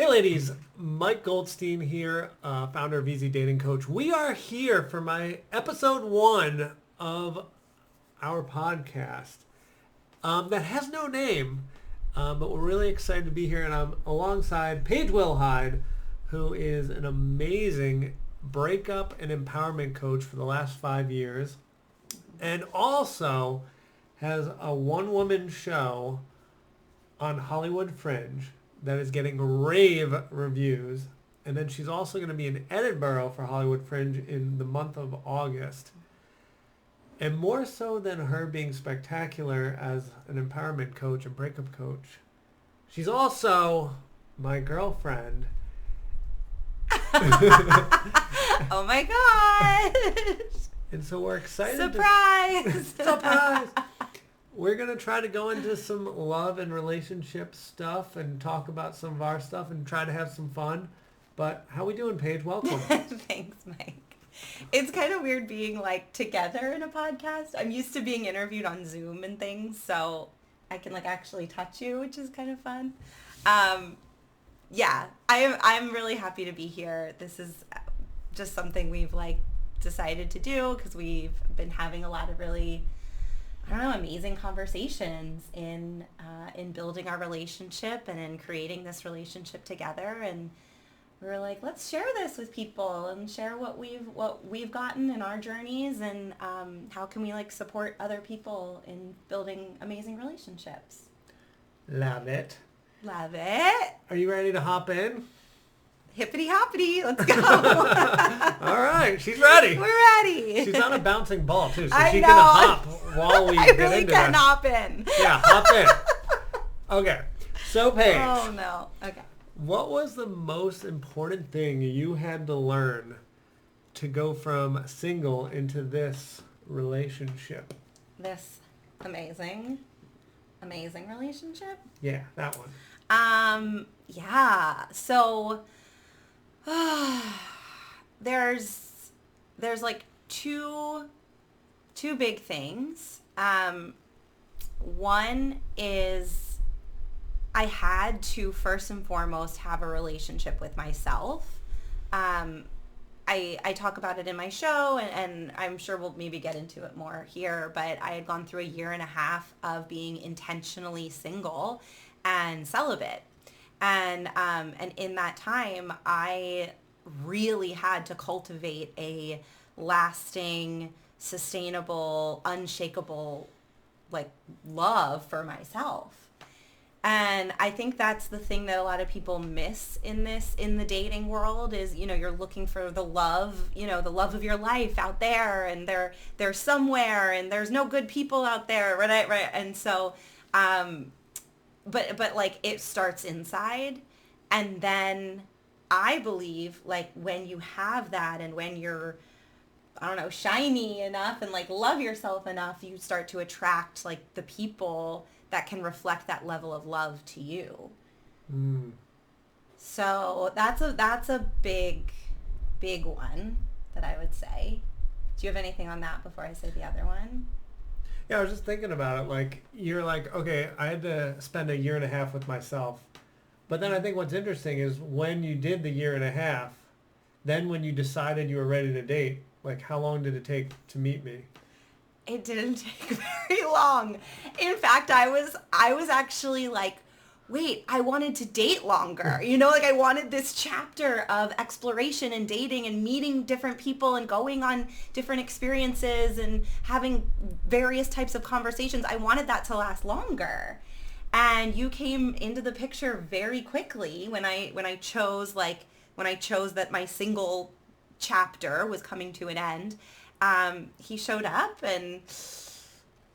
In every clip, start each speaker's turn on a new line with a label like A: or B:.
A: Hey ladies, Mike Goldstein here, founder of Easy Dating Coach. We are here for my episode 1 of our podcast that has no name, but we're really excited to be here, and I'm alongside Paige Wilhide, who is an amazing breakup and empowerment coach for the last 5 years, and also has a one-woman show on Hollywood Fringe that is getting rave reviews. And then she's also going to be in Edinburgh for Hollywood Fringe in the month of August. And more so than her being spectacular as an empowerment coach and breakup coach, she's also my girlfriend.
B: Oh my gosh.
A: And so we're excited.
B: Surprise!
A: Surprise! We're going to try to go into some love and relationship stuff and talk about some of our stuff and try to have some fun. But how we doing, Paige? Welcome.
B: Thanks, Mike. It's kind of weird being like together in a podcast. I'm used to being interviewed on Zoom and things, so I can like actually touch you, which is kind of fun. Yeah, I'm really happy to be here. This is just something we've like decided to do because we've been having a lot of really, I don't know, amazing conversations in building our relationship and in creating this relationship together. And we were like, let's share this with people and share what we've gotten in our journeys, and how can we like support other people in building amazing relationships.
A: Love it.
B: Love it.
A: Are you ready to hop in?
B: Hippity hoppity, let's go.
A: All right, she's ready.
B: We're ready.
A: She's on a bouncing ball too, so
B: I
A: she
B: know.
A: can hop while we
B: I
A: get
B: really
A: into
B: can
A: that.
B: hop in.
A: Yeah, hop in. Okay, so Paige,
B: Oh no. Okay.
A: what was the most important thing you had to learn to go from single into this relationship?
B: This amazing relationship.
A: Yeah, that one.
B: Yeah. So there's like two big things. One is I had to first and foremost have a relationship with myself. I talk about it in my show, and I'm sure we'll maybe get into it more here, but I had gone through a year and a half of being intentionally single and celibate. And in that time, I really had to cultivate a lasting, sustainable, unshakable, like, love for myself. And I think that's the thing that a lot of people miss in the dating world is, you know, you're looking for the love, you know, the love of your life out there, and they're somewhere, and there's no good people out there, right? And so, but like it starts inside, and then I believe like when you have that, and when you're, I don't know, shiny enough and like love yourself enough, you start to attract like the people that can reflect that level of love to you. So that's a big one that I would say. Do you have anything on that before I say the other one?
A: Yeah, I was just thinking about it. Like, you're like, okay, I had to spend a year and a half with myself. But then I think what's interesting is when you did the year and a half, then when you decided you were ready to date, like how long did it take to meet me?
B: It didn't take very long. In fact, I was actually like, wait, I wanted to date longer. You know, like I wanted this chapter of exploration and dating and meeting different people and going on different experiences and having various types of conversations. I wanted that to last longer. And you came into the picture very quickly when I chose that my single chapter was coming to an end. He showed up, and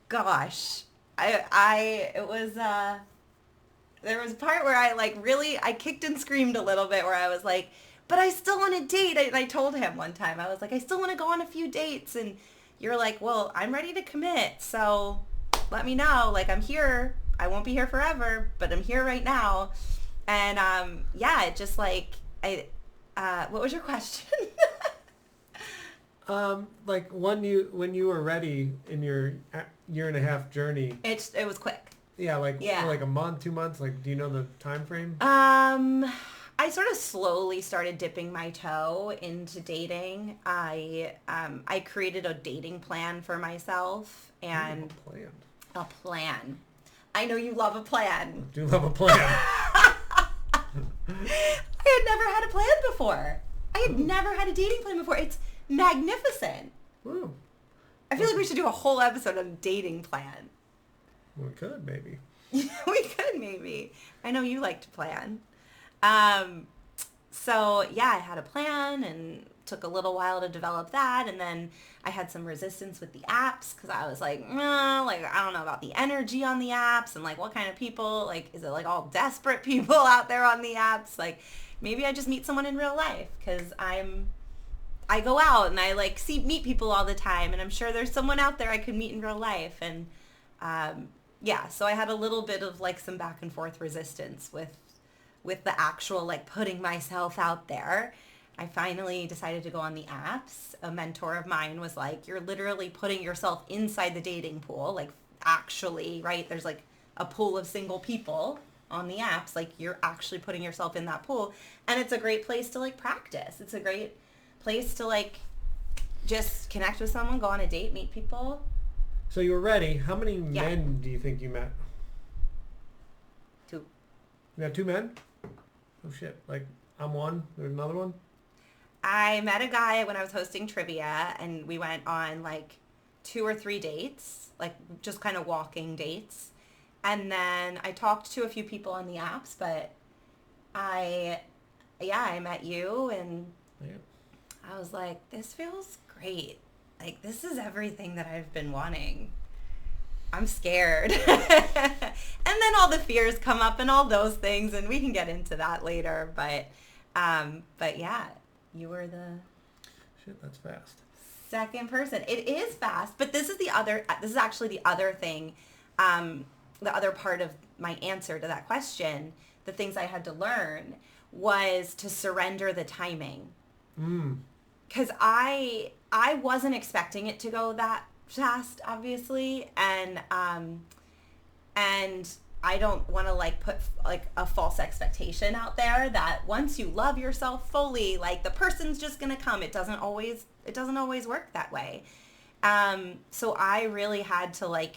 B: gosh, there was a part where I kicked and screamed a little bit, where I was like, but I still want to date. And I told him one time, I was like, I still want to go on a few dates. And you're like, well, I'm ready to commit. So let me know. Like, I'm here. I won't be here forever, but I'm here right now. And, yeah, it just like, what was your question?
A: Like when you were ready in your year and a half journey.
B: It was quick.
A: Yeah, like a month, 2 months. Like, do you know the time frame?
B: I sort of slowly started dipping my toe into dating. I created a dating plan for myself and
A: Ooh, a plan.
B: a plan. I know you love a plan.
A: I do love a plan.
B: I had never had a plan before. I had never had a dating plan before. It's magnificent.
A: Ooh.
B: I feel like we should do a whole episode on a dating plan.
A: We could, maybe.
B: We could maybe. I know you like to plan. So yeah, I had a plan and took a little while to develop that. And then I had some resistance with the apps because I was like, I don't know about the energy on the apps and like what kind of people, like, is it like all desperate people out there on the apps? Like maybe I just meet someone in real life because I go out and I like meet people all the time and I'm sure there's someone out there I could meet in real life. And, yeah, so I had a little bit of like some back and forth resistance with the actual like putting myself out there. I finally decided to go on the apps. A mentor of mine was like, you're literally putting yourself inside the dating pool. Like actually, right? There's like a pool of single people on the apps. Like you're actually putting yourself in that pool. And it's a great place to like practice. It's a great place to like just connect with someone, go on a date, meet people.
A: So you were ready. How many men do you think you met?
B: 2.
A: You got 2 men? Oh shit. Like I'm one. There's another one?
B: I met a guy when I was hosting trivia and we went on like 2 or 3 dates, like just kind of walking dates. And then I talked to a few people on the apps, but I met you and I was like, this feels great. Like, this is everything that I've been wanting. I'm scared. And then all the fears come up and all those things, and we can get into that later. But yeah, you were the...
A: Shit, that's fast.
B: Second person. It is fast, but this is actually the other thing, the other part of my answer to that question, the things I had to learn was to surrender the timing. Because I wasn't expecting it to go that fast, obviously, and I don't want to like put like a false expectation out there that once you love yourself fully, like the person's just gonna come. It doesn't always work that way. So I really had to like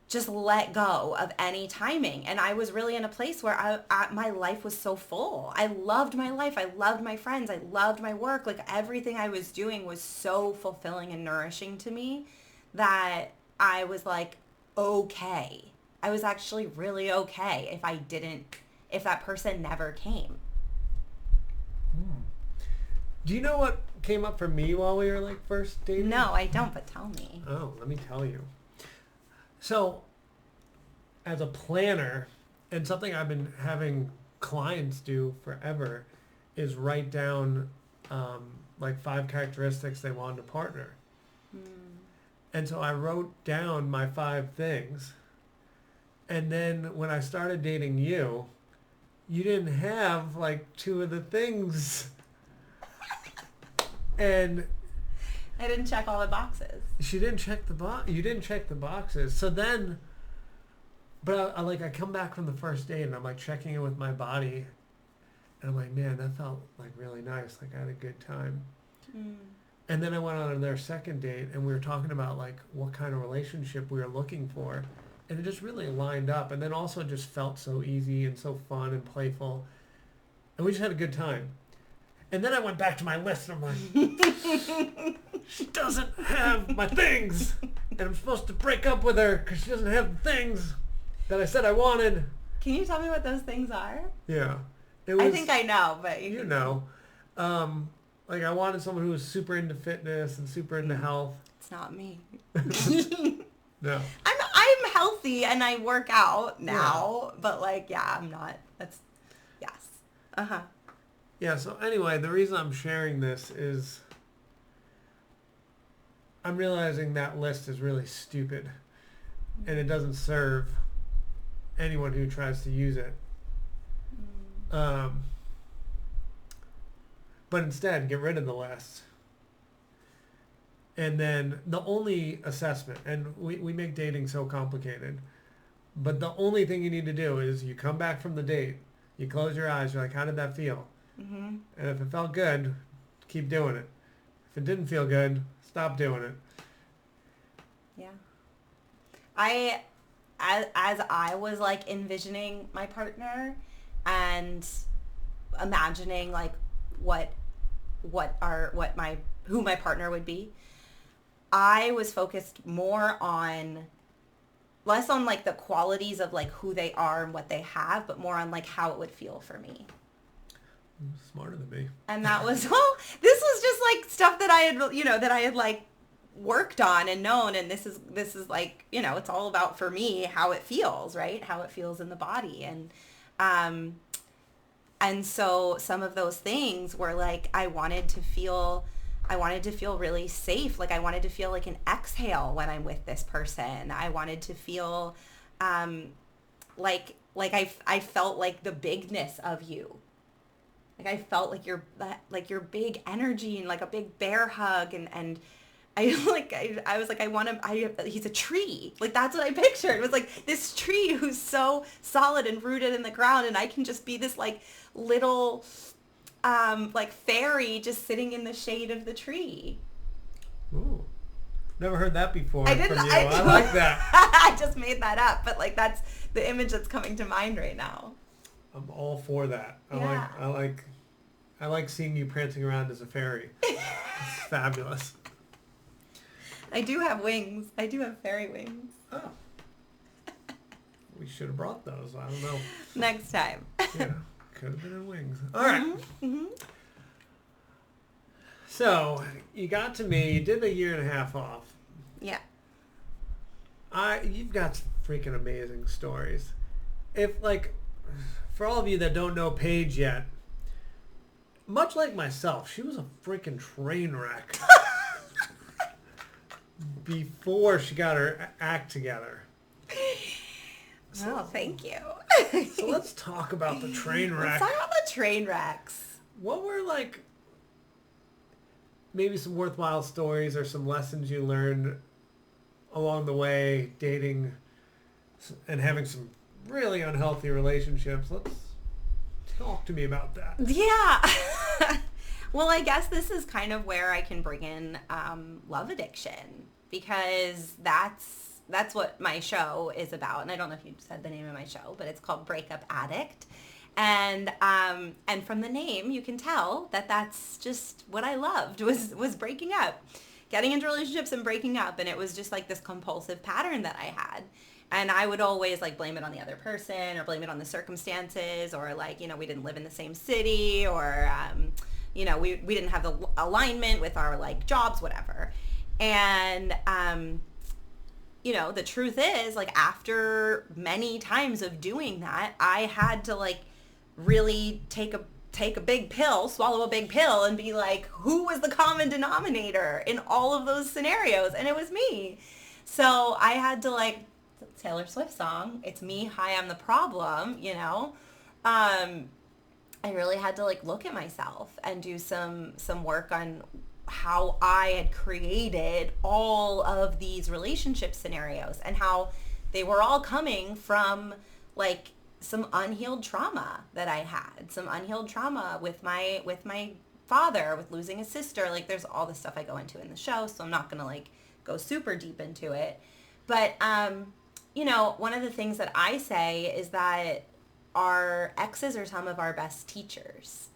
B: just let go of any timing. And I was really in a place where my life was so full. I loved my life. I loved my friends. I loved my work. Like everything I was doing was so fulfilling and nourishing to me that I was like, okay. I was actually really okay if that person never came.
A: Do you know what came up for me while we were like first dating?
B: No, I don't, but tell me.
A: Oh, let me tell you. So, as a planner, and something I've been having clients do forever, is write down like 5 characteristics they want in a partner. And so I wrote down my 5 things. And then when I started dating you, you didn't have like 2 of the things. And
B: I didn't check all the boxes.
A: She didn't check the box. You didn't check the boxes. So then, but I come back from the first date and I'm like checking in with my body, and I'm like, man, that felt like really nice. Like I had a good time. And then I went on their second date and we were talking about like what kind of relationship we were looking for, and it just really lined up. And then also just felt so easy and so fun and playful, and we just had a good time. And then I went back to my list and I'm like, she doesn't have my things. And I'm supposed to break up with her because she doesn't have the things that I said I wanted.
B: Can you tell me what those things are?
A: Yeah.
B: I think I know, but...
A: You know. Like I wanted someone who was super into fitness and super into health.
B: It's not me.
A: No.
B: I'm healthy and I work out now, but like, yeah, I'm not. That's... Yes. Uh-huh.
A: Yeah, so anyway, the reason I'm sharing this is I'm realizing that list is really stupid and it doesn't serve anyone who tries to use it. But instead, get rid of the list. And then the only assessment, and we make dating so complicated, but the only thing you need to do is you come back from the date, You close your eyes. You're like, how did that feel? Mm-hmm. And if it felt good, keep doing it. If it didn't feel good, stop doing it.
B: Yeah. As I was like envisioning my partner and imagining like who my partner would be, I was focused less on like the qualities of like who they are and what they have, but more on like how it would feel for me.
A: Smarter than me.
B: And that was, this was just like stuff that I had like worked on and known. And this is like, it's all about for me, how it feels, right? How it feels in the body. And so some of those things were like, I wanted to feel really safe. Like I wanted to feel like an exhale when I'm with this person. I wanted to feel like I felt like the bigness of you. Like I felt like your big energy and like a big bear hug and I was like, he's a tree. Like that's what I pictured. It was like this tree who's so solid and rooted in the ground, and I can just be this like little like fairy just sitting in the shade of the tree.
A: Ooh. Never heard that before
B: from you.
A: I like that.
B: I just made that up, but like that's the image that's coming to mind right now.
A: I'm all for that.
B: Yeah.
A: I like seeing you prancing around as a fairy. It's fabulous.
B: I do have wings. I do have fairy wings.
A: Oh. We should have brought those. I don't know.
B: Next time.
A: Yeah. Could have been in wings. All right.
B: Mm-hmm.
A: So, you got to me. You did 1.5 years off.
B: Yeah.
A: You've got some freaking amazing stories. For all of you that don't know Paige yet, much like myself, she was a freaking train wreck before she got her act together.
B: Oh, thank you.
A: So let's talk about the train wreck.
B: Let's talk about the train wrecks.
A: What were maybe some worthwhile stories or some lessons you learned along the way dating and having some really unhealthy relationships? Let's talk to me about that.
B: Yeah. Well, I guess this is kind of where I can bring in love addiction, because that's what my show is about. And I don't know if you said the name of my show, but it's called Breakup Addict. And from the name, you can tell that that's just what I loved was breaking up, getting into relationships and breaking up. And it was just like this compulsive pattern that I had. And I would always like blame it on the other person or blame it on the circumstances, or like, we didn't live in the same city, or, we didn't have the alignment with our like jobs, whatever. And, the truth is, like, after many times of doing that, I had to like really take a big pill, swallow a big pill, and be like, who was the common denominator in all of those scenarios? And it was me. So I had to, like, Taylor Swift song, it's me, hi, I'm the problem, I really had to like look at myself and do some work on how I had created all of these relationship scenarios and how they were all coming from like some unhealed trauma that I had, some unhealed trauma with my father, with losing a sister. Like there's all the stuff I go into in the show, so I'm not going to like go super deep into it. But, one of the things that I say is that our exes are some of our best teachers.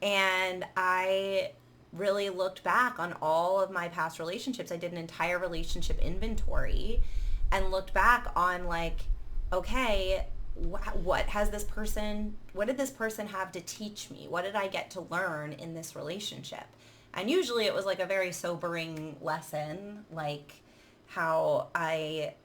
B: And I really looked back on all of my past relationships. I did an entire relationship inventory and looked back on like, okay, what did this person have to teach me? What did I get to learn in this relationship? And usually it was like a very sobering lesson, like how I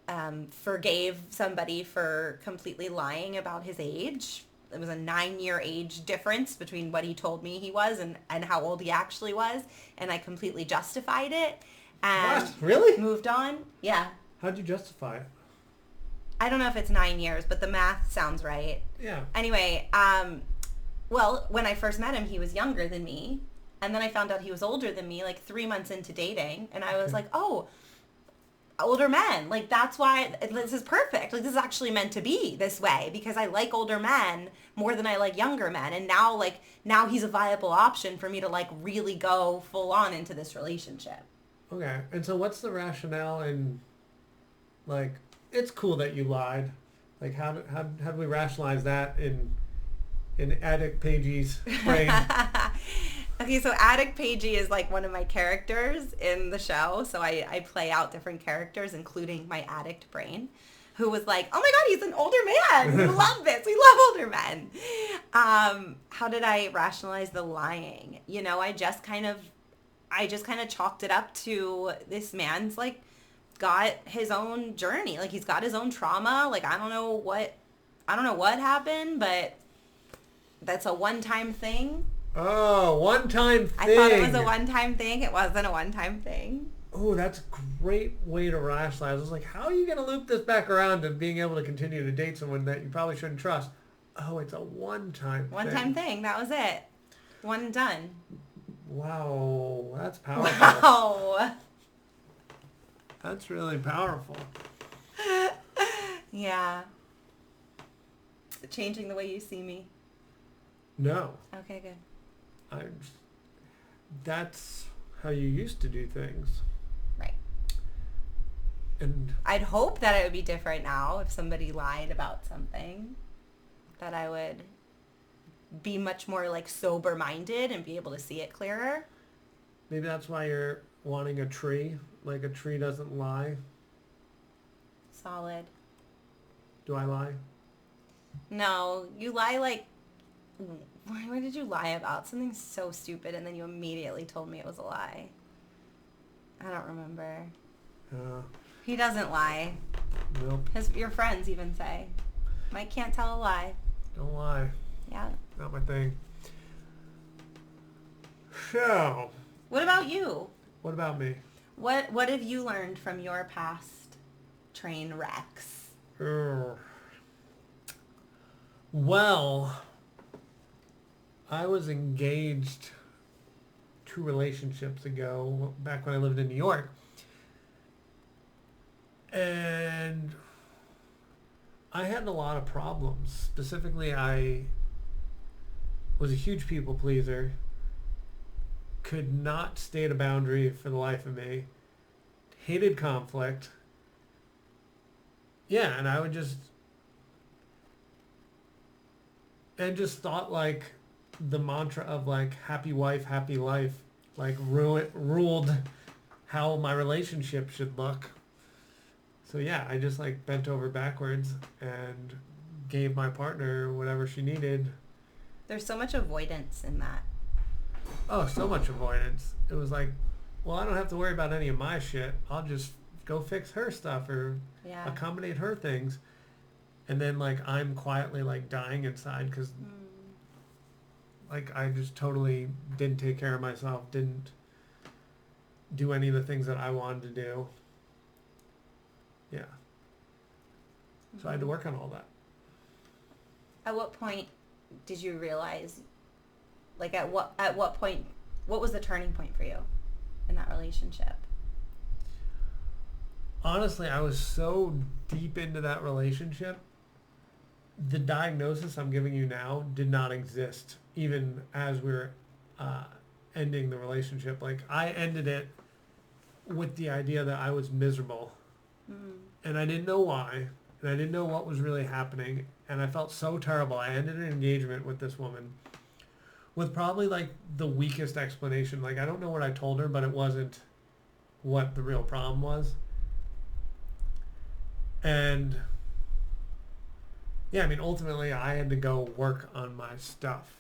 B: forgave somebody for completely lying about his age. It was a 9-year age difference between what he told me he was and how old he actually was. And I completely justified it and
A: what? Really?
B: moved on. Yeah.
A: How'd you justify it?
B: I don't know if it's 9 years, but the math sounds right.
A: Yeah.
B: Anyway, well, when I first met him, he was younger than me. And then I found out he was older than me like 3 months into dating. And I was like, oh, older men. Like, that's why this is perfect. Like, this is actually meant to be this way because I like older men more than I like younger men. And now he's a viable option for me to like really go full on into this relationship.
A: Okay. And so what's the rationale in, like, it's cool that you lied. Like, how do we rationalize that in Addict Pagey's brain?
B: Okay, so Addict Pagey is like one of my characters in the show. So I play out different characters, including my addict brain, who was like, oh my God, he's an older man. We love this. We love older men. How did I rationalize the lying? You know, I just kind of chalked it up to this man's like got his own journey. Like he's got his own trauma. Like I don't know what happened, but that's a one-time thing.
A: Oh, one-time thing.
B: I thought it was a one-time thing. It wasn't a one-time thing.
A: Oh, that's a great way to rationalize. I was like, how are you going to loop this back around to being able to continue to date someone that you probably shouldn't trust? Oh, it's a one-time thing.
B: One-time thing. That was it. One and done.
A: Wow, that's powerful.
B: Wow.
A: That's really powerful.
B: Yeah. Changing the way you see me.
A: No.
B: Okay, good.
A: That's how you used to do things.
B: Right.
A: And
B: I'd hope that it would be different now if somebody lied about something. That I would be much more like sober-minded and be able to see it clearer.
A: maybe that's why you're wanting a tree. Like a tree doesn't lie.
B: Solid.
A: Do I lie?
B: No, you lie like... What did you lie about? Something so stupid, and then you immediately told me it was a lie. I don't remember. He doesn't lie.
A: Nope.
B: Your friends even say, Mike can't tell a lie.
A: Don't lie.
B: Yeah.
A: Not my thing. So.
B: What about you?
A: What about me?
B: What have you learned from your past train wrecks?
A: Well, I was engaged 2 relationships ago, back when I lived in New York. And I had a lot of problems. Specifically, I was a huge people pleaser, could not state a boundary for the life of me, hated conflict. Yeah, and I would just thought like the mantra of like happy wife, happy life, like ruled how my relationship should look. So yeah, I just like bent over backwards and gave my partner whatever she needed.
B: There's so much avoidance in that.
A: Oh, so much avoidance. It was like, well, I don't have to worry about any of my shit. I'll just go fix her stuff or accommodate her things. And then like I'm quietly like dying inside because like I just totally didn't take care of myself, didn't do any of the things that I wanted to do. Yeah. So I had to work on all that.
B: At what point did you realize, like at what point, what was the turning point for you in that relationship?
A: Honestly, I was so deep into that relationship, the diagnosis I'm giving you now did not exist even as we were ending the relationship. Like I ended it with the idea that I was miserable. And I didn't know why, and I didn't know what was really happening, and I felt so terrible. I ended an engagement with this woman with probably like the weakest explanation. Like I don't know what I told her, but it wasn't what the real problem was. And yeah, I mean, ultimately I had to go work on my stuff.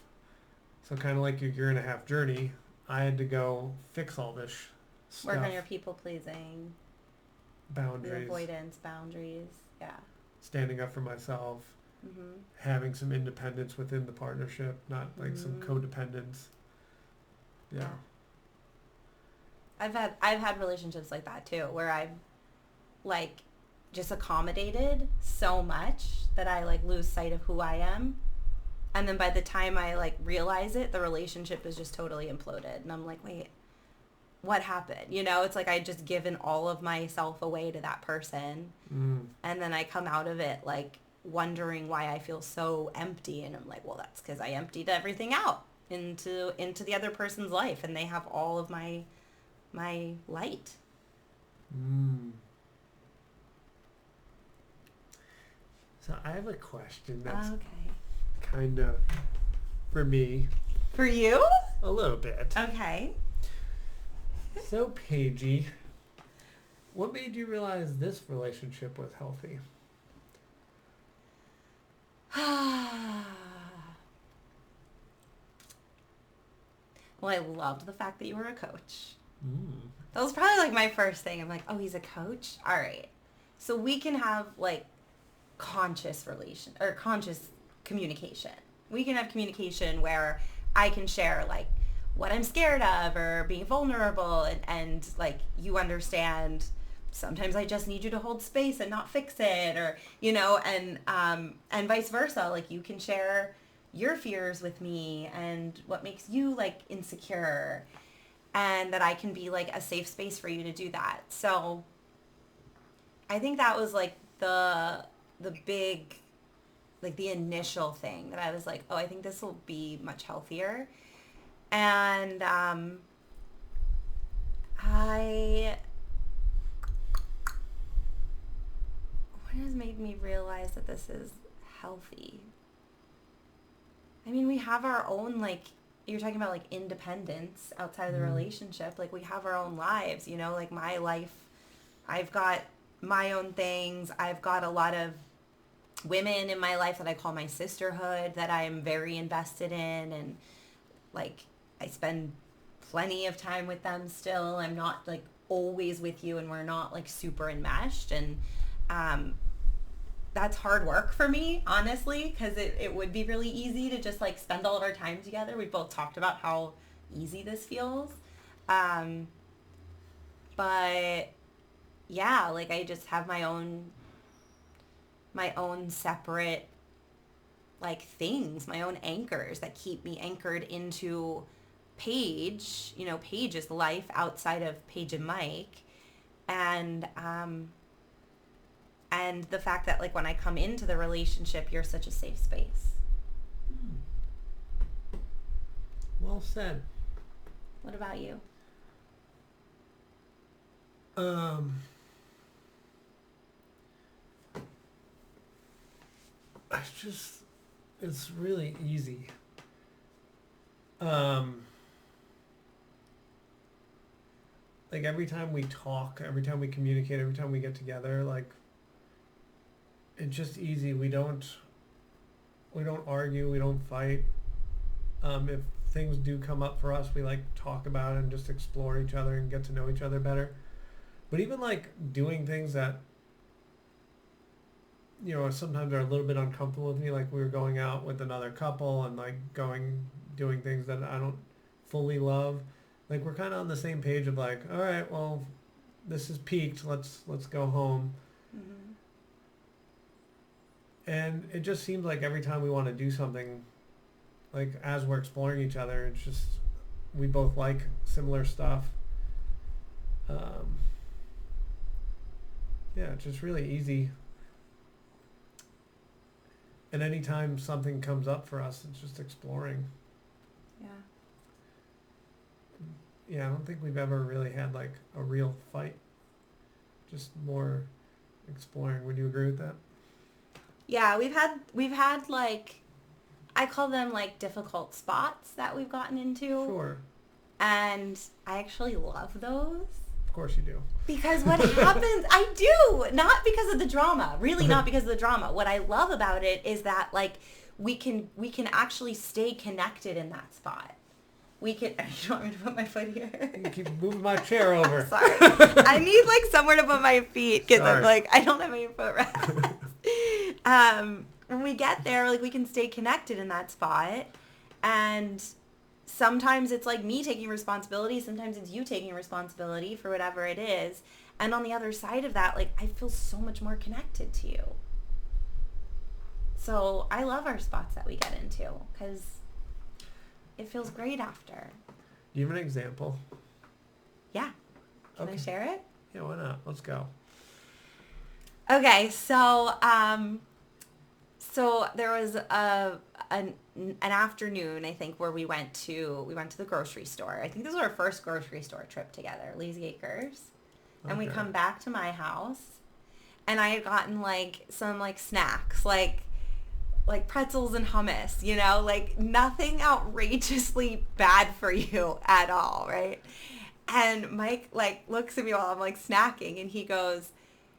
A: So kind of like your 1.5 year journey, I had to go fix all this stuff.
B: Work on your people pleasing.
A: Boundaries.
B: Avoidance, boundaries, yeah.
A: Standing up for myself. Having some independence within the partnership, not like some codependence. Yeah.
B: I've had relationships like that too, where I've like just accommodated so much that I like lose sight of who I am. And then by the time I like realize it, the relationship is just totally imploded. And I'm like, wait, what happened? You know, it's like I just given all of myself away to that person. And then I come out of it like wondering why I feel so empty. And I'm like, well, that's because I emptied everything out into the other person's life, and they have all of my light.
A: So I have a question that's
B: Okay.
A: kind of, for me,
B: For you?
A: a little bit.
B: Okay.
A: So, Paigey, what made you realize this relationship was healthy?
B: Well, I loved the fact that you were a coach. That was probably like my first thing. I'm like, oh, he's a coach? All right. So we can have like conscious communication. We can have communication where I can share like what I'm scared of or being vulnerable, and like you understand sometimes I just need you to hold space and not fix it, or, you know, and vice versa. Like you can share your fears with me and what makes you like insecure, and that I can be like a safe space for you to do that. So I think that was like the big, like the initial thing that I was like, oh, I think this will be much healthier. And what has made me realize that this is healthy? I mean, we have our own, like, you're talking about, like, independence outside of the relationship. Like, we have our own lives, you know? Like, my life, I've got my own things. I've got a lot of women in my life that I call my sisterhood that I am very invested in. And, like, I spend plenty of time with them still. I'm not, like, always with you, and we're not, like, super enmeshed. And that's hard work for me, honestly, because it would be really easy to just like spend all of our time together. We both talked about how easy this feels. But yeah, like I just have my own separate like things, my own anchors that keep me anchored into Paige. You know, Paige's life outside of Paige and Mike. And the fact that, like, when I come into the relationship, you're such a safe space.
A: Well said.
B: What about you?
A: It's really easy. Like, every time we talk, every time we communicate, every time we get together, like, it's just easy. We don't argue. We don't fight. If things do come up for us, we like talk about it and just explore each other and get to know each other better. But even like doing things that, you know, sometimes are a little bit uncomfortable with me, like we were going out with another couple and like doing things that I don't fully love. Like we're kind of on the same page of like, all right, well, this is peaked. Let's go home. And it just seems like every time we want to do something, like as we're exploring each other, it's just, we both like similar stuff. Yeah, it's just really easy. And anytime something comes up for us, it's just exploring.
B: Yeah.
A: Yeah, I don't think we've ever really had like a real fight. Just more exploring. Would you agree with that?
B: Yeah, we've had like, I call them like difficult spots that we've gotten into.
A: Sure.
B: And I actually love those.
A: Of course you do.
B: Because what happens, I do, not because of the drama, really not because of the drama. What I love about it is that like we can actually stay connected in that spot. We can, you want me to put my foot here?
A: You keep moving my chair over.
B: Sorry. I need like somewhere to put my feet because I'm like, I don't have any foot rest. When we get there, like we can stay connected in that spot. And sometimes it's like me taking responsibility. Sometimes it's you taking responsibility for whatever it is. And on the other side of that, like I feel so much more connected to you. So I love our spots that we get into because it feels great after.
A: Do you have an example?
B: Yeah. Can I share it?
A: Yeah, why not? Let's go.
B: Okay, so there was an afternoon, I think, where we went to the grocery store. I think this was our first grocery store trip together, Lazy Acres. And we come back to my house, and I had gotten like some like snacks, like pretzels and hummus, you know, like nothing outrageously bad for you at all, right? And Mike like looks at me while I'm like snacking, and he goes,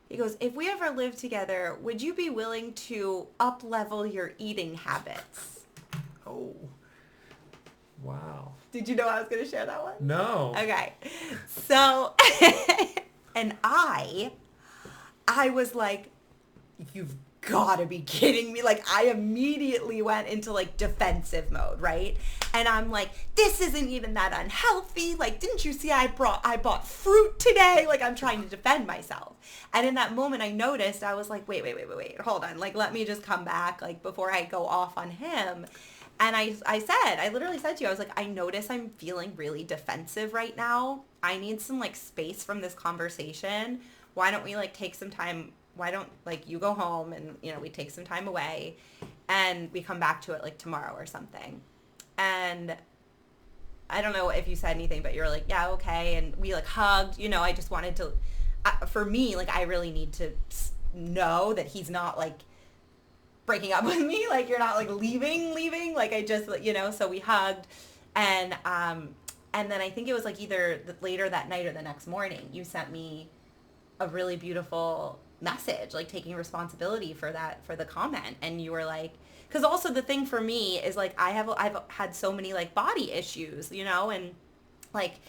B: if we ever live together, would you be willing to up-level your eating habits?
A: Oh. Wow.
B: Did you know I was going to share that one?
A: No.
B: Okay. So, and I was like, you've got to be kidding me. Like, I immediately went into like defensive mode, right? And I'm like, this isn't even that unhealthy. Like, didn't you see I bought fruit today? Like, I'm trying to defend myself. And in that moment, I noticed, I was like, wait, hold on. Like, let me just come back, like, before I go off on him. And I literally said to you, I was like, I notice I'm feeling really defensive right now. I need some, like, space from this conversation. Why don't we, like, take some time? Why don't, like, you go home and, you know, we take some time away and we come back to it, like, tomorrow or something. And I don't know if you said anything, but you're like, yeah, okay. And we, like, hugged. You know, I just wanted to, for me, like, I really need to know that he's not, like, breaking up with me. Like, you're not, like, leaving. Like, I just, you know, so we hugged. And then I think it was, like, either later that night or the next morning, you sent me a really beautiful message, like, taking responsibility for the comment. And you were like, because also the thing for me is, like, I've had so many, like, body issues, you know, and, like,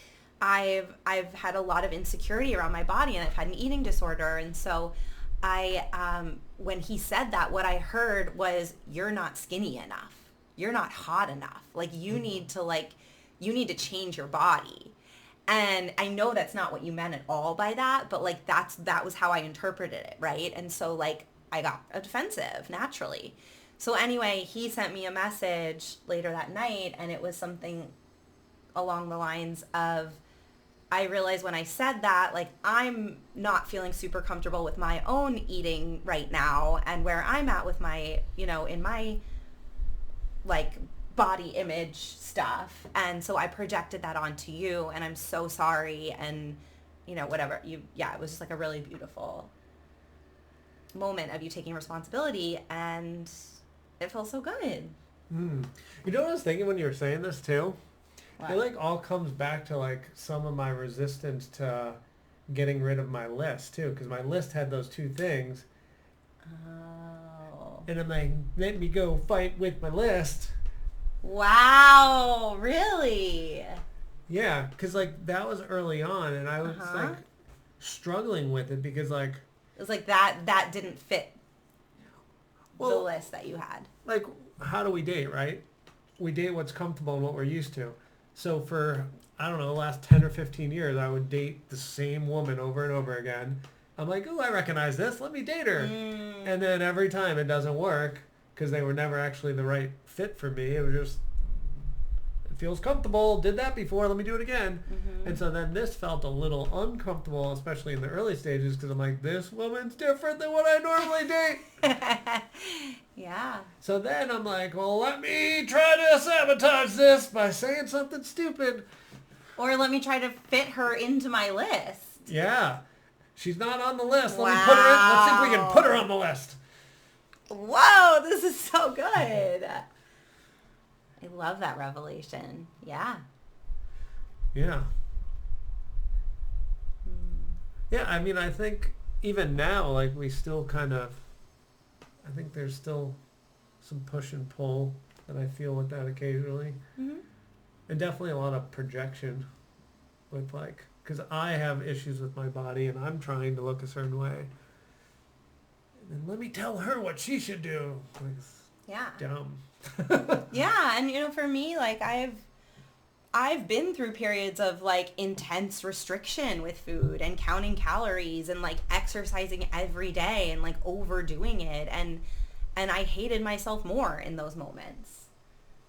B: I've had a lot of insecurity around my body, and I've had an eating disorder. And so when he said that, what I heard was, you're not skinny enough. You're not hot enough. Like, you need to change your body. And I know that's not what you meant at all by that, but, like, that was how I interpreted it, right? And so, like, I got defensive naturally. So anyway, he sent me a message later that night, and it was something along the lines of, I realized when I said that, like, I'm not feeling super comfortable with my own eating right now, and where I'm at with my, you know, in my, like, body image stuff. And so I projected that onto you, and I'm so sorry. And, you know, whatever. It was just, like, a really beautiful moment of you taking responsibility, and it felt so good.
A: You know what I was thinking when you were saying this too?
B: What?
A: It, like, all comes back to, like, some of my resistance to getting rid of my list too, because my list had those two things.
B: Oh.
A: And I'm like, let me go fight with my list.
B: Wow, really?
A: Yeah, because, like, that was early on, and I was like struggling with it because, like,
B: it was like that didn't fit the list that you had.
A: Like, how do we date, right? We date what's comfortable and what we're used to. So for, I don't know, the last 10 or 15 years, I would date the same woman over and over again. I'm like, oh, I recognize this. Let me date her. And then every time it doesn't work because they were never actually the right fit for me. It was just, it feels comfortable. Did that before. Let me do it again. And so then this felt a little uncomfortable, especially in the early stages, because I'm like, this woman's different than what I normally date.
B: Yeah.
A: So then I'm like, well, let me try to sabotage this by saying something stupid.
B: Or let me try to fit her into my list.
A: Yeah. She's not on the list. Let me put her in. Let's see if we can put her on the list.
B: Whoa, this is so good. I love that revelation. Yeah.
A: Yeah. Yeah, I mean, I think even now, like, we still kind of, I think there's still some push and pull that I feel with that occasionally. And definitely a lot of projection with, like, because I have issues with my body and I'm trying to look a certain way. And then let me tell her what she should do. Like,
B: Yeah.
A: dumb.
B: Yeah, and, you know, for me, like, I've been through periods of, like, intense restriction with food and counting calories and, like, exercising every day and, like, overdoing it, and I hated myself more in those moments.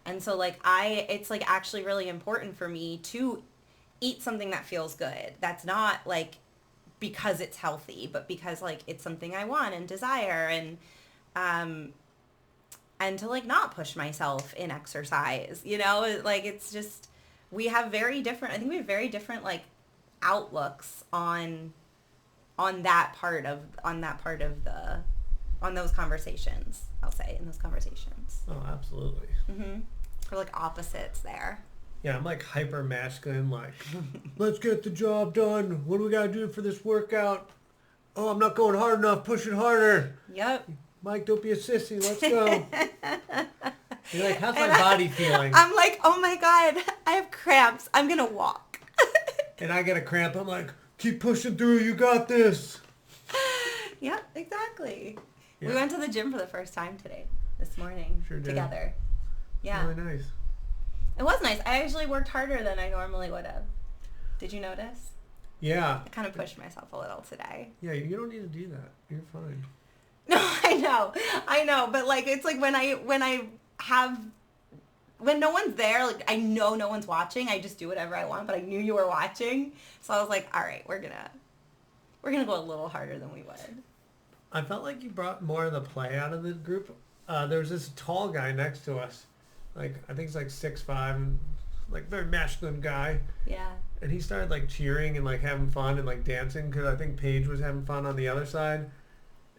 B: And so, like, it's, like, actually really important for me to eat something that feels good. That's not like because it's healthy, but because like it's something I want and desire, and to like not push myself in exercise, you know, like it's just, we have very different, I think we have very different like outlooks on that part of those conversations, I'll say, in those conversations.
A: Oh, absolutely.
B: We're like opposites there.
A: Yeah, I'm like hyper masculine, like, let's get the job done. What do we gotta do for this workout? Oh, I'm not going hard enough. Push it harder.
B: Yep.
A: Mike, don't be a sissy. Let's go. You're like, how's my body feeling?
B: I'm like, oh my God, I have cramps. I'm gonna walk.
A: And I get a cramp. I'm like, keep pushing through. You got this.
B: Yep, exactly.
A: Yeah.
B: We went to the gym for the first time this morning.
A: Sure did.
B: Together. Yeah.
A: Really nice.
B: It was nice. I actually worked harder than I normally would have. Did you notice?
A: Yeah.
B: I kind of pushed myself a little today.
A: Yeah, you don't need to do that. You're fine.
B: No, I know. But like, it's like when no one's there, like I know no one's watching, I just do whatever I want, but I knew you were watching. So I was like, all right, we're gonna go a little harder than we would.
A: I felt like you brought more of the play out of the group. There was this tall guy next to us. Like, I think he's like 6'5", and like very masculine guy.
B: Yeah.
A: And he started like cheering and like having fun and like dancing, because I think Paige was having fun on the other side.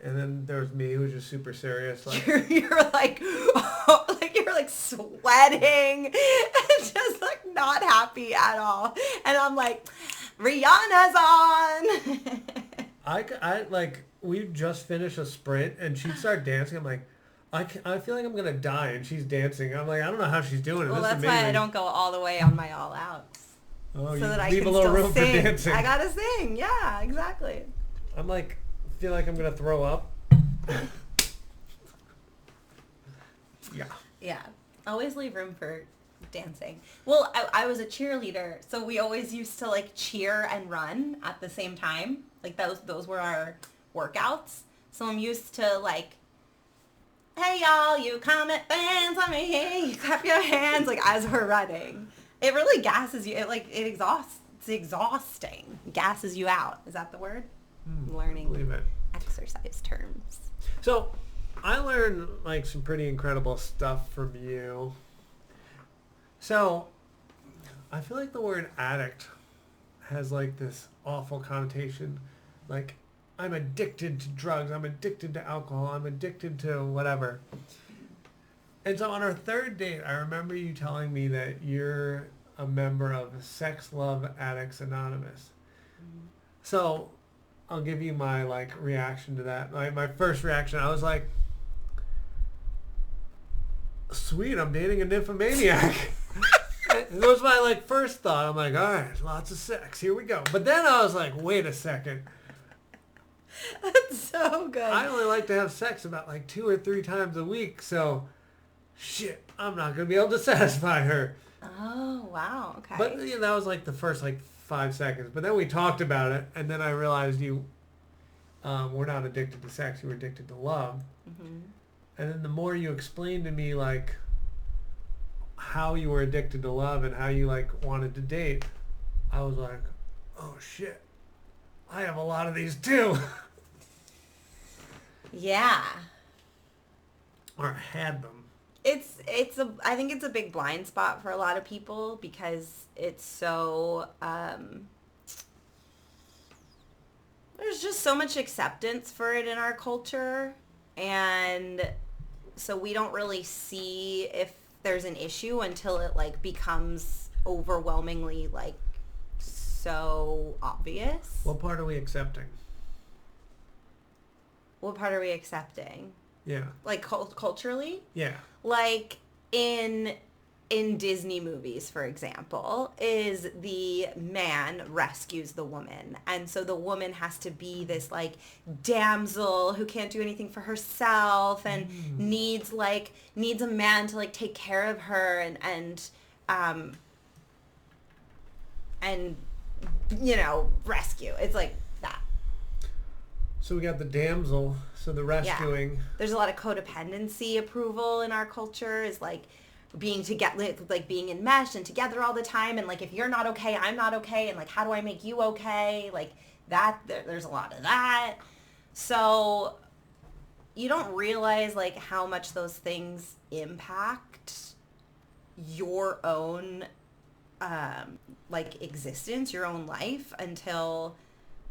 A: And then there was me, who was just super serious. Like,
B: you're like, oh, like you're like sweating and just like not happy at all. And I'm like, Rihanna's on.
A: I like, we just finished a sprint and she'd start dancing. I'm like, I feel like I'm going to die, and she's dancing. I'm like, I don't know how she's doing it.
B: Well,
A: this
B: that's
A: is amazing.
B: why I don't go all the way on my all outs.
A: Oh,
B: so
A: you
B: that I
A: leave
B: can
A: a little
B: still
A: room
B: sing.
A: for dancing.
B: I gotta sing. Yeah, exactly.
A: I'm like, feel like I'm going to throw up. Yeah.
B: Yeah. Always leave room for dancing. Well, I was a cheerleader, so we always used to like cheer and run at the same time. Like those were our workouts. So I'm used to like, hey y'all, you Comet fans, let me hear you clap your hands, like as we're running. It really gasses you. It exhausts. It's exhausting. Gasses you out. Is that the word? Learning
A: Believe it.
B: exercise terms.
A: So, I learned like some pretty incredible stuff from you. So, I feel like the word addict has like this awful connotation. Like, I'm addicted to drugs, I'm addicted to alcohol, I'm addicted to whatever. And so on our third date, I remember you telling me that you're a member of Sex Love Addicts Anonymous. So I'll give you my like reaction to that. My first reaction, I was like, sweet, I'm dating a nymphomaniac. It was my like first thought. I'm like, all right, lots of sex, here we go. But then I was like, wait a second.
B: That's so good.
A: I only like to have sex about like 2 or 3 times a week, so shit, I'm not going to be able to satisfy her.
B: Oh, wow. Okay.
A: But yeah, that was like the first like 5 seconds. But then we talked about it, and then I realized you were not addicted to sex, you were addicted to love.
B: Mm-hmm.
A: And then the more you explained to me like how you were addicted to love and how you like wanted to date, I was like, oh shit, I have a lot of these too.
B: Yeah.
A: Or had them.
B: I think it's a big blind spot for a lot of people because it's so, there's just so much acceptance for it in our culture, and so we don't really see if there's an issue until it like becomes overwhelmingly like so obvious.
A: What part are we accepting?
B: What part are we accepting?
A: Yeah.
B: Like culturally?
A: Yeah.
B: Like in Disney movies, for example, is the man rescues the woman. And so the woman has to be this like damsel who can't do anything for herself and needs a man to like take care of her and you know, rescue. It's like that.
A: So we got the damsel, so the rescuing.
B: Yeah. There's a lot of codependency approval in our culture, is like being together, like being enmeshed and together all the time. And like, if you're not okay, I'm not okay. And like, how do I make you okay? Like that, there's a lot of that. So you don't realize like how much those things impact your own like existence, your own life, until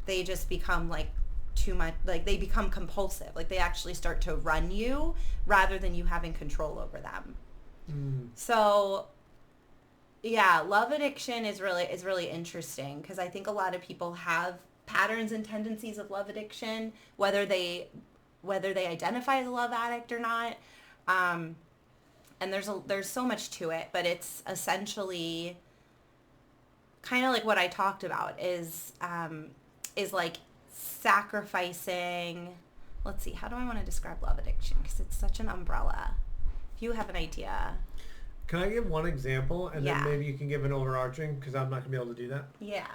B: they just become like too much, like they become compulsive, like they actually start to run you rather than you having control over them. So yeah, love addiction is really interesting, because I think a lot of people have patterns and tendencies of love addiction, whether they identify as a love addict or not. And there's so much to it, but it's essentially kind of like what I talked about is like sacrificing. Let's see, how do I want to describe love addiction? Because it's such an umbrella. If you have an idea.
A: Can I give one example, and
B: Yeah.
A: then maybe you can give an overarching, because I'm not going to be able to do that?
B: Yeah.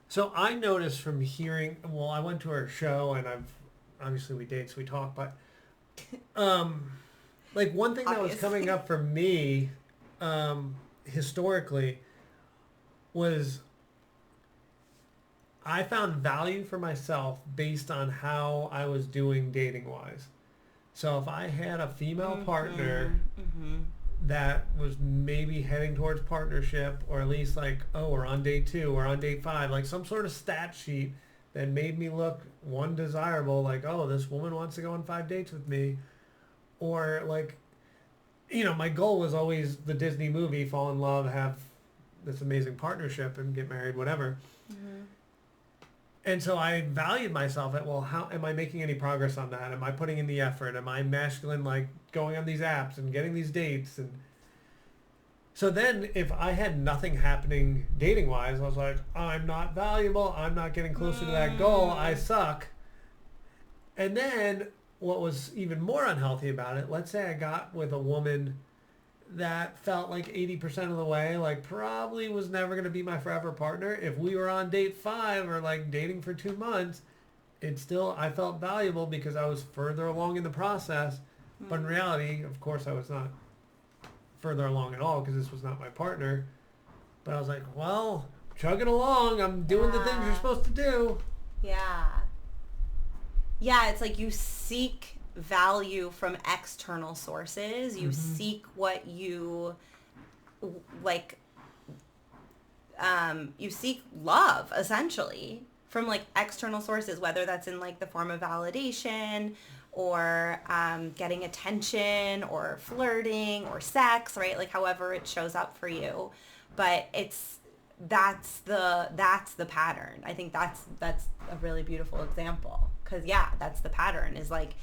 A: So I noticed from hearing, well, I went to her show, and obviously we date, so we talk, but like one thing that was
B: Obviously.
A: coming up for me historically was I found value for myself based on how I was doing dating-wise. So if I had a female partner that was maybe heading towards partnership, or at least like, oh, we're on day 2, we're on day 5, like some sort of stat sheet that made me look, one, desirable, like, oh, this woman wants to go on 5 dates with me, or like, you know, my goal was always the Disney movie, fall in love, have this amazing partnership and get married, whatever. And so I valued myself at, well, how am I making any progress on that? Am I putting in the effort? Am I masculine, like going on these apps and getting these dates? And so then if I had nothing happening dating wise, I was like, I'm not valuable. I'm not getting closer to that goal. I suck. And then what was even more unhealthy about it, let's say I got with a woman that felt like 80% of the way, like probably was never going to be my forever partner. If we were on date 5 or like dating for 2 months, I felt valuable because I was further along in the process. But in reality, of course, I was not further along at all, because this was not my partner. But I was like, well, chugging along. I'm doing the things you're supposed to do.
B: Yeah. Yeah, it's like you seek value from external sources. You seek what you like, you seek love essentially from like external sources, whether that's in like the form of validation or getting attention or flirting or sex, right? Like however it shows up for you. But that's the pattern. I think that's a really beautiful example, because yeah, that's the pattern, is like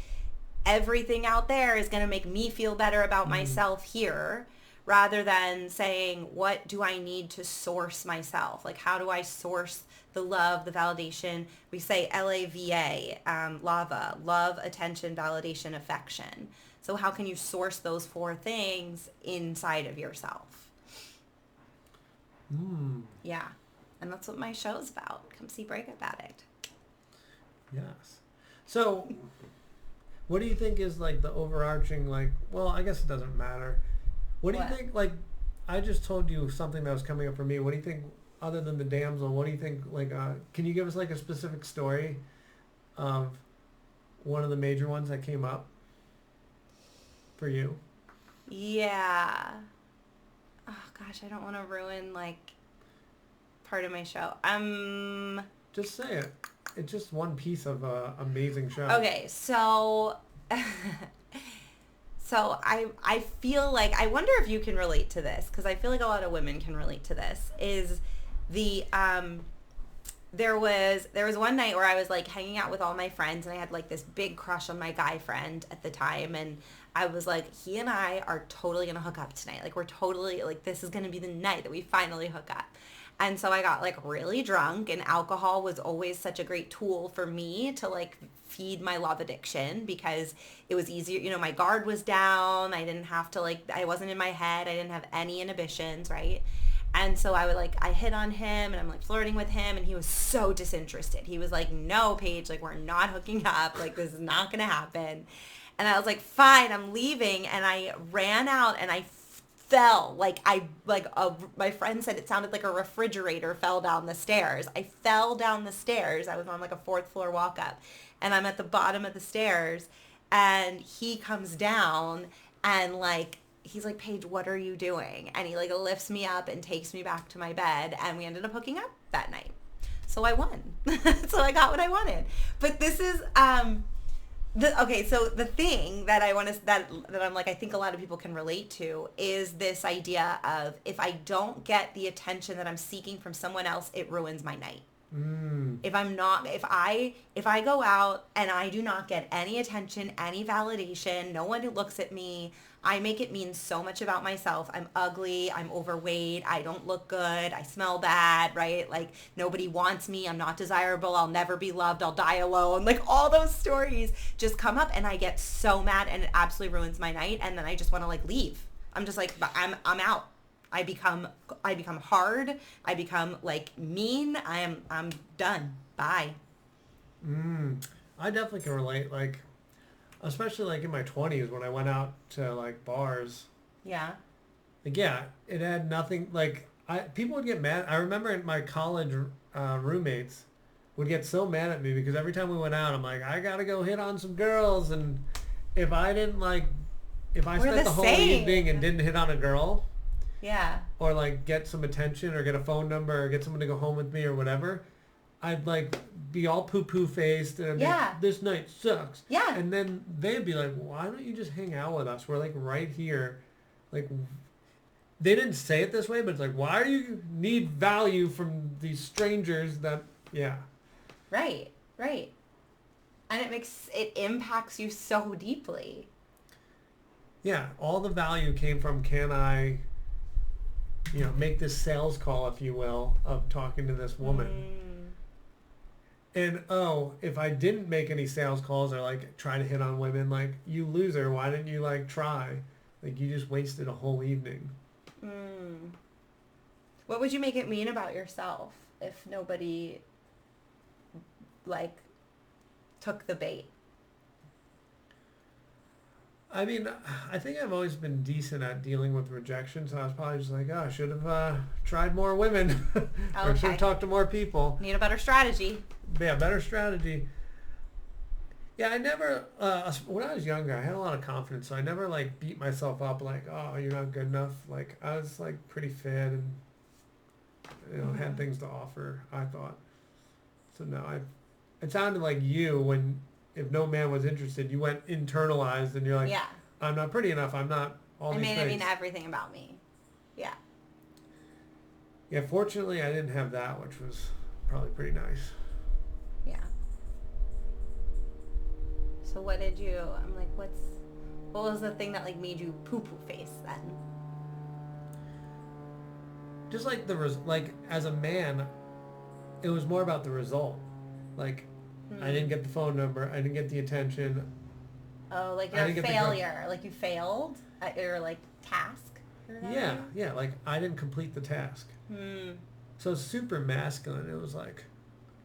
B: everything out there is going to make me feel better about myself here, rather than saying, what do I need to source myself? Like, how do I source the love, the validation? We say LAVA, LAVA, love, attention, validation, affection. So how can you source those 4 things inside of yourself? Yeah. And that's what my show's about. Come see Breakup Addict.
A: Yes. So what do you think is like the overarching, like, well, I guess it doesn't matter. What do you think, like, I just told you something that was coming up for me. What do you think, other than the damsel, what do you think, like, can you give us like a specific story of one of the major ones that came up for you?
B: Yeah. Oh gosh, I don't want to ruin like part of my show.
A: Just say it. It's just one piece of a amazing show.
B: Okay, so I feel like, I wonder if you can relate to this, because I feel like a lot of women can relate to this, is the there was one night where I was like hanging out with all my friends, and I had like this big crush on my guy friend at the time, and I was like, he and I are totally gonna hook up tonight. Like, we're totally, like, this is gonna be the night that we finally hook up. And so I got like really drunk, and alcohol was always such a great tool for me to like feed my love addiction, because it was easier, you know, my guard was down. I didn't have to like, I wasn't in my head. I didn't have any inhibitions, right? And so I hit on him, and I'm like flirting with him, and he was so disinterested. He was like, no, Paige, like, we're not hooking up. Like, this is not going to happen. And I was like, fine, I'm leaving. And I ran out, and I fell. My friend said it sounded like a refrigerator fell down the stairs. I fell down the stairs. I was on like a 4th floor walk up, and I'm at the bottom of the stairs, and he comes down and like, he's like, Paige, what are you doing? And he like lifts me up and takes me back to my bed, and we ended up hooking up that night. So I won. So I got what I wanted. But this is, so the thing that I want to, that I'm like, I think a lot of people can relate to is this idea of, if I don't get the attention that I'm seeking from someone else, it ruins my night. If I go out and I do not get any attention, any validation, no one who looks at me, I make it mean so much about myself. I'm ugly, I'm overweight, I don't look good, I smell bad, right? Like, nobody wants me, I'm not desirable, I'll never be loved, I'll die alone. Like, all those stories just come up, and I get so mad, and it absolutely ruins my night, and then I just want to like leave. I'm just like, I'm out. I become hard. I become like mean. I'm done. Bye.
A: I definitely can relate. Like, especially like in my 20s when I went out to like bars.
B: Yeah.
A: Like, yeah, it had nothing. Like, people would get mad. I remember my college roommates would get so mad at me because every time we went out, I'm like, I gotta go hit on some girls, and if I spent the whole evening and didn't hit on a girl.
B: Yeah.
A: Or like get some attention or get a phone number or get someone to go home with me or whatever, I'd like be all poo-poo faced and I'd be like, this night sucks.
B: Yeah.
A: And then they'd be like, why don't you just hang out with us? We're like right here. Like, they didn't say it this way, but it's like, why do you need value from these strangers that, yeah.
B: Right. And it impacts you so deeply.
A: Yeah. All the value came from, can I, make this sales call, if you will, of talking to this woman. And, if I didn't make any sales calls or, like, try to hit on women, like, you loser, why didn't you, like, try? Like, you just wasted a whole evening.
B: What would you make it mean about yourself if nobody, like, took the bait?
A: I mean, I think I've always been decent at dealing with rejection, so I was probably just like, I should have tried more women or should have talked to more people.
B: Need a better strategy.
A: Yeah, better strategy. Yeah, I never, when I was younger, I had a lot of confidence, so I never, like, beat myself up like, oh, you're not good enough. Like, I was, like, pretty fit and, had things to offer, I thought. So, no, it sounded like you, if no man was interested, you went internalized and you're like,
B: yeah,
A: I'm not pretty enough. I'm not all these things.
B: I made it mean everything about me. Yeah.
A: Yeah, fortunately, I didn't have that, which was probably pretty nice.
B: Yeah. So what did you, I'm like, what was the thing that, like, made you poo-poo face then?
A: Just like as a man, it was more about the result. Like, I didn't get the phone number. I didn't get the attention.
B: Oh, like you're a failure. Like you failed at your, like, task?
A: Yeah. Like, I didn't complete the task. So super masculine. It was like,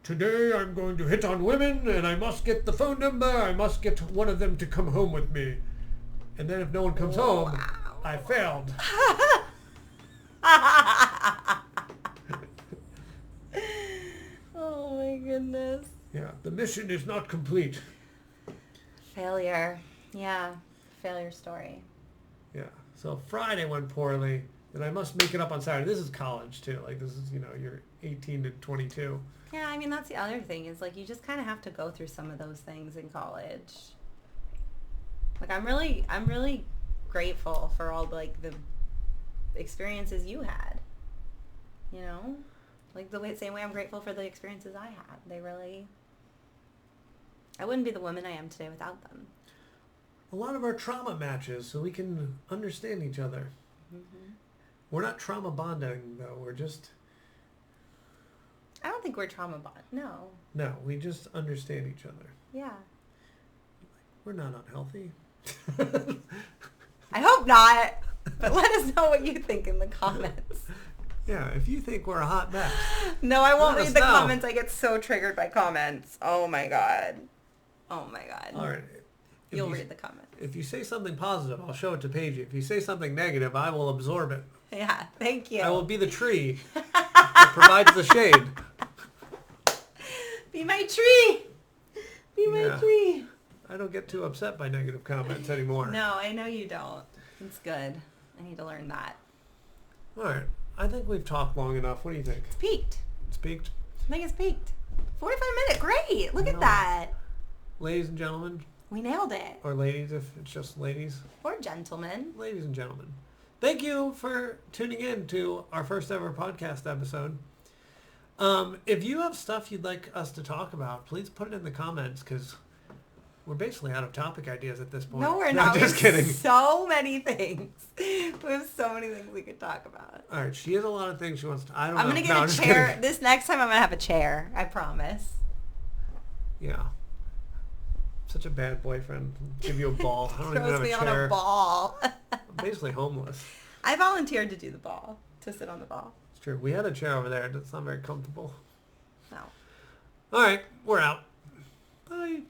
A: today I'm going to hit on women and I must get the phone number. I must get one of them to come home with me. And then if no one comes home, I failed.
B: Oh my goodness.
A: Yeah, the mission is not complete.
B: Failure. Yeah, failure story.
A: Yeah, so Friday went poorly, and I must make it up on Saturday. This is college, too. Like, this is, you're 18 to 22.
B: Yeah, I mean, that's the other thing is, like, you just kind of have to go through some of those things in college. Like, I'm really grateful for all, like, the experiences you had, Like, same way I'm grateful for the experiences I had. I wouldn't be the woman I am today without them.
A: A lot of our trauma matches, so we can understand each other. Mm-hmm. We're not trauma bonding, though. We're just...
B: I don't think we're trauma bond. No.
A: No, we just understand each other.
B: Yeah.
A: We're not unhealthy.
B: I hope not. But let us know what you think in the comments.
A: Yeah, if you think we're a hot mess.
B: No, I won't read the comments. I get so triggered by comments. Oh my god.
A: All right.
B: You'll read the comments.
A: If you say something positive, I'll show it to Paige. If you say something negative, I will absorb it.
B: Yeah, thank you.
A: I will be the tree that provides the shade.
B: Be my tree. Be my
A: Yeah.
B: tree.
A: I don't get too upset by negative comments anymore.
B: No, I know you don't. It's good. I need to learn that.
A: All right. I think we've talked long enough. What do you think?
B: It's peaked.
A: It's peaked?
B: I think it's peaked. 45 minutes. Great. Look
A: I
B: at
A: know.
B: that.
A: Ladies and gentlemen,
B: We nailed it.
A: or ladies if it's just ladies.
B: Or gentlemen.
A: Ladies and gentlemen, thank you for tuning in to our first ever podcast episode. If you have stuff you'd like us to talk about, please put it in the comments because we're basically out of topic ideas at this point.
B: No, we're not.
A: Just
B: We have
A: kidding.
B: So many things. We have so many things we could talk about.
A: All right, she has a lot of things she wants to. I don't know.
B: I'm going to get
A: No,
B: a
A: just
B: chair.
A: kidding.
B: This next time I'm going to have a chair. I promise.
A: Yeah. Such a bad boyfriend. Give you a ball. I don't even
B: Throws
A: have a
B: me
A: chair.
B: on a ball.
A: I'm basically homeless.
B: I volunteered to do the ball. To sit on the ball.
A: It's true. We had a chair over there. It's not very comfortable.
B: No.
A: All right, we're out. Bye.